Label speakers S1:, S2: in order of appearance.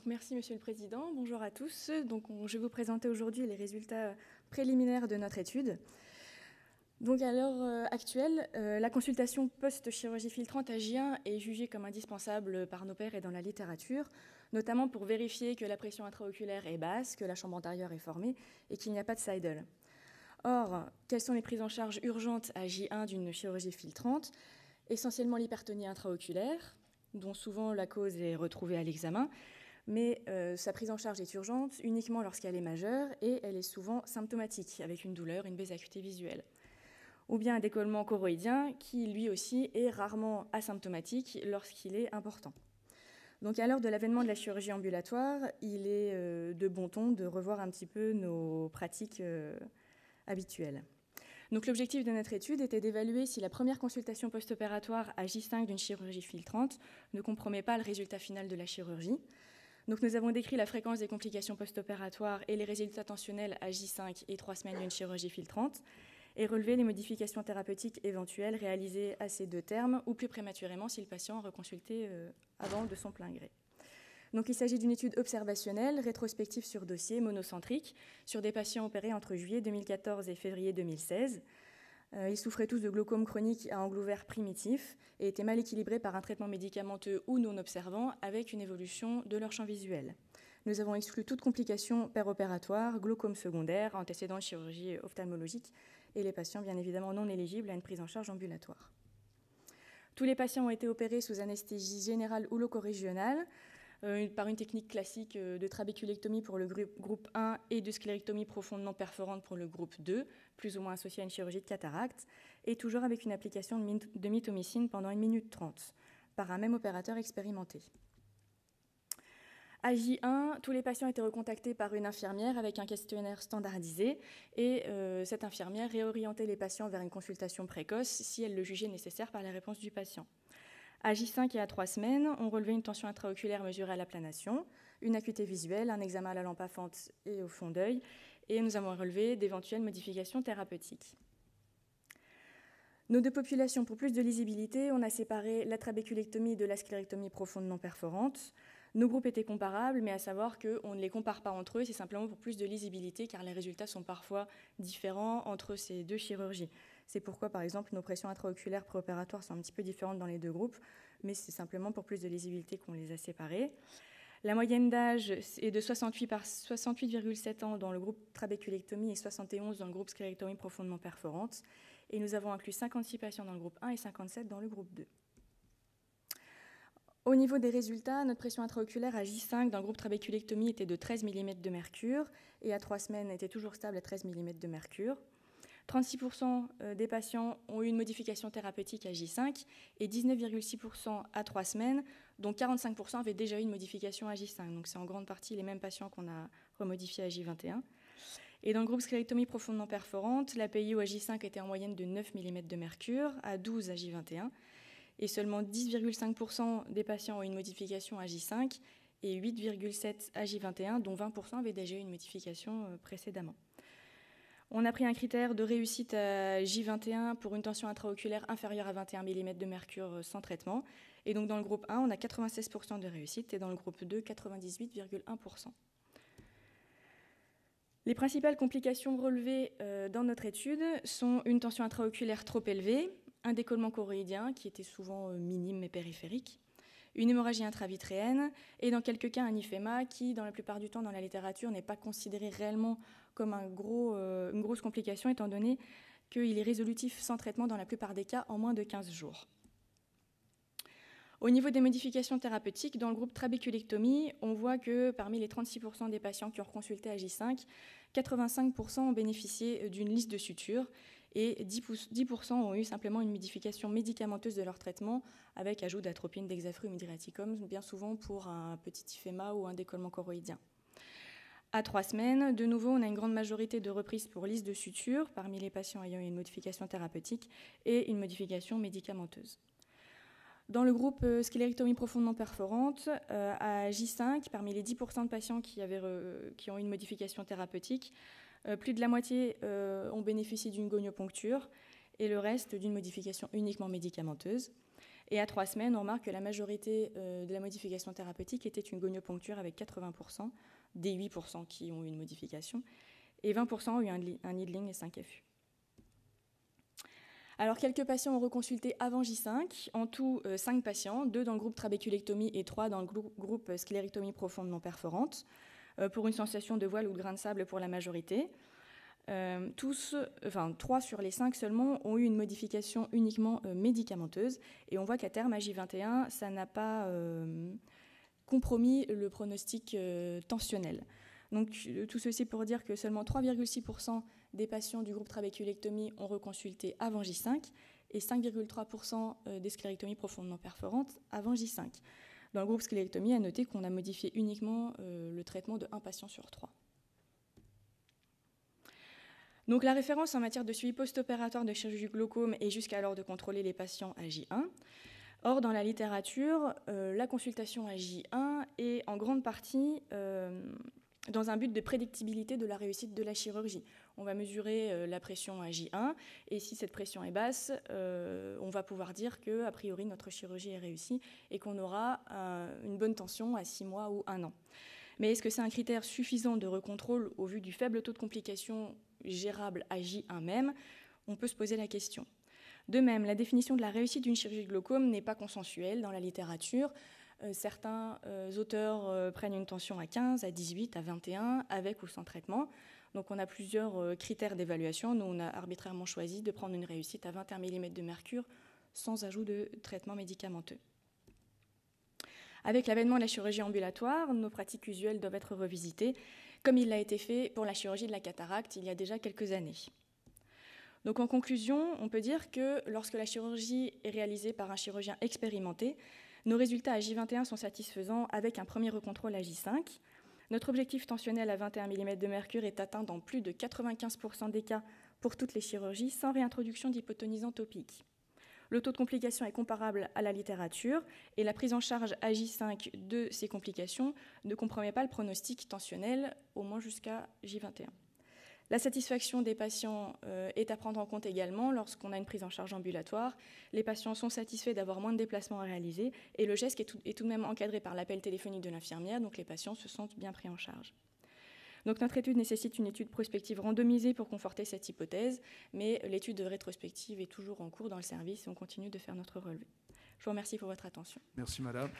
S1: Merci Monsieur le Président, bonjour à tous. Je vais vous présenter aujourd'hui les résultats préliminaires de notre étude. À l'heure actuelle, la consultation post-chirurgie filtrante à J1 est jugée comme indispensable par nos pairs et dans la littérature, notamment pour vérifier que la pression intraoculaire est basse, que la chambre antérieure est formée et qu'il n'y a pas de Seidel. Or, quelles sont les prises en charge urgentes à J1 d'une chirurgie filtrante? Essentiellement l'hypertonie intraoculaire, dont souvent la cause est retrouvée à l'examen, mais sa prise en charge est urgente uniquement lorsqu'elle est majeure et elle est souvent symptomatique, avec une douleur, une baisse d'acuité visuelle. Ou bien un décollement choroïdien qui, lui aussi, est rarement asymptomatique lorsqu'il est important. À l'heure de l'avènement de la chirurgie ambulatoire, il est de bon ton de revoir un petit peu nos pratiques habituelles. L'objectif de notre étude était d'évaluer si la première consultation post-opératoire à J5 d'une chirurgie filtrante ne compromet pas le résultat final de la chirurgie. Nous avons décrit la fréquence des complications post-opératoires et les résultats tensionnels à J5 et 3 semaines d'une chirurgie filtrante et relevé les modifications thérapeutiques éventuelles réalisées à ces deux termes ou plus prématurément si le patient a reconsulté avant de son plein gré. Il s'agit d'une étude observationnelle, rétrospective sur dossier, monocentrique, sur des patients opérés entre juillet 2014 et février 2016. Ils souffraient tous de glaucome chronique à angle ouvert primitif et étaient mal équilibrés par un traitement médicamenteux ou non observant avec une évolution de leur champ visuel. Nous avons exclu toute complication péropératoire, glaucome secondaire, antécédent de chirurgie ophtalmologique et les patients bien évidemment non éligibles à une prise en charge ambulatoire. Tous les patients ont été opérés sous anesthésie générale ou loco-régionale par une technique classique de trabéculectomie pour le groupe 1 et de sclérectomie profonde non perforante pour le groupe 2, plus ou moins associée à une chirurgie de cataracte, et toujours avec une application de mitomycine pendant 1 minute 30, par un même opérateur expérimenté. À J1, tous les patients étaient recontactés par une infirmière avec un questionnaire standardisé et cette infirmière réorientait les patients vers une consultation précoce si elle le jugeait nécessaire par les réponses du patient. À J5 et à 3 semaines, on relevait une tension intraoculaire mesurée à l'aplanation, une acuité visuelle, un examen à la lampe à fente et au fond d'œil, et nous avons relevé d'éventuelles modifications thérapeutiques. Nos deux populations, pour plus de lisibilité, on a séparé la trabéculectomie de la sclérectomie profonde non perforante. Nos groupes étaient comparables, mais à savoir qu'on ne les compare pas entre eux, c'est simplement pour plus de lisibilité, car les résultats sont parfois différents entre ces deux chirurgies. C'est pourquoi, par exemple, nos pressions intraoculaires préopératoires sont un petit peu différentes dans les deux groupes, mais c'est simplement pour plus de lisibilité qu'on les a séparés. La moyenne d'âge est de 68,7 ans dans le groupe trabéculectomie et 71 dans le groupe sclérectomie profondément perforante. Et nous avons inclus 56 patients dans le groupe 1 et 57 dans le groupe 2. Au niveau des résultats, notre pression intraoculaire à J5 dans le groupe trabéculectomie était de 13 mm de mercure et à 3 semaines était toujours stable à 13 mm de mercure. 36% des patients ont eu une modification thérapeutique à J5 et 19,6% à 3 semaines, dont 45% avaient déjà eu une modification à J5. Donc c'est en grande partie les mêmes patients qu'on a remodifiés à J21. Et dans le groupe sclérectomie profondément perforante, la PIO à J5 était en moyenne de 9 mm de mercure, à 12 à J21. Et seulement 10,5% des patients ont eu une modification à J5 et 8,7% à J21, dont 20% avaient déjà eu une modification précédemment. On a pris un critère de réussite à J21 pour une tension intraoculaire inférieure à 21 mm de mercure sans traitement. Et donc dans le groupe 1, on a 96% de réussite et dans le groupe 2, 98,1%. Les principales complications relevées dans notre étude sont une tension intraoculaire trop élevée, un décollement choroïdien qui était souvent minime mais périphérique, une hémorragie intravitréenne et dans quelques cas un IPhéma qui, dans la plupart du temps dans la littérature, n'est pas considéré réellement comme une grosse complication étant donné qu'il est résolutif sans traitement dans la plupart des cas en moins de 15 jours. Au niveau des modifications thérapeutiques, dans le groupe trabéculectomie, on voit que parmi les 36% des patients qui ont consulté à J5, 85% ont bénéficié d'une liste de sutures et 10% ont eu simplement une modification médicamenteuse de leur traitement avec ajout d'atropine, d'hexafru ou midriaticum, bien souvent pour un petit IPhéma ou un décollement choroïdien. À 3 semaines, de nouveau, on a une grande majorité de reprises pour liste de sutures parmi les patients ayant une modification thérapeutique et une modification médicamenteuse. Dans le groupe sclérectomie profondément perforante, à J5, parmi les 10% de patients qui ont eu une modification thérapeutique, plus de la moitié ont bénéficié d'une gonioponcture et le reste d'une modification uniquement médicamenteuse. Et à 3 semaines, on remarque que la majorité de la modification thérapeutique était une gonioponcture avec 80%, des 8% qui ont eu une modification, et 20% ont eu un needling et 5 FU. Alors, quelques patients ont reconsulté avant J5, en tout 5 patients, 2 dans le groupe trabéculectomie et 3 dans le groupe sclérectomie profonde non perforante, pour une sensation de voile ou de grain de sable pour la majorité. 3 sur les 5 seulement ont eu une modification uniquement médicamenteuse, et on voit qu'à terme, à J21, ça n'a pas compromis le pronostic tensionnel. Donc tout ceci pour dire que seulement 3,6% des patients du groupe trabéculectomie ont reconsulté avant J5 et 5,3% des sclérectomies profondes non perforantes avant J5. Dans le groupe sclérectomie, à noter qu'on a modifié uniquement le traitement de 1 patient sur 3. Donc la référence en matière de suivi post-opératoire de chirurgie du glaucome est jusqu'alors de contrôler les patients à J1. Or, dans la littérature, la consultation à J1 est en grande partie dans un but de prédictibilité de la réussite de la chirurgie. On va mesurer la pression à J1, et si cette pression est basse, on va pouvoir dire qu'a priori notre chirurgie est réussie et qu'on aura une bonne tension à 6 mois ou 1 an. Mais est-ce que c'est un critère suffisant de recontrôle au vu du faible taux de complications gérable à J1 même? On peut se poser la question. De même, la définition de la réussite d'une chirurgie de glaucome n'est pas consensuelle dans la littérature. Certains auteurs prennent une tension à 15, à 18, à 21, avec ou sans traitement. Donc on a plusieurs critères d'évaluation. Nous, on a arbitrairement choisi de prendre une réussite à 21 mm de mercure sans ajout de traitement médicamenteux. Avec l'avènement de la chirurgie ambulatoire, nos pratiques usuelles doivent être revisitées, comme il l'a été fait pour la chirurgie de la cataracte il y a déjà quelques années. Donc en conclusion, on peut dire que lorsque la chirurgie est réalisée par un chirurgien expérimenté, nos résultats à J21 sont satisfaisants avec un premier recontrôle à J5. Notre objectif tensionnel à 21 mm de mercure est atteint dans plus de 95% des cas pour toutes les chirurgies sans réintroduction d'hypotonisant topique. Le taux de complication est comparable à la littérature et la prise en charge à J5 de ces complications ne compromet pas le pronostic tensionnel, au moins jusqu'à J21. La satisfaction des patients est à prendre en compte également lorsqu'on a une prise en charge ambulatoire. Les patients sont satisfaits d'avoir moins de déplacements à réaliser et le geste est tout de même encadré par l'appel téléphonique de l'infirmière, donc les patients se sentent bien pris en charge. Donc notre étude nécessite une étude prospective randomisée pour conforter cette hypothèse, mais l'étude rétrospective est toujours en cours dans le service et on continue de faire notre relevé. Je vous remercie pour votre attention.
S2: Merci madame.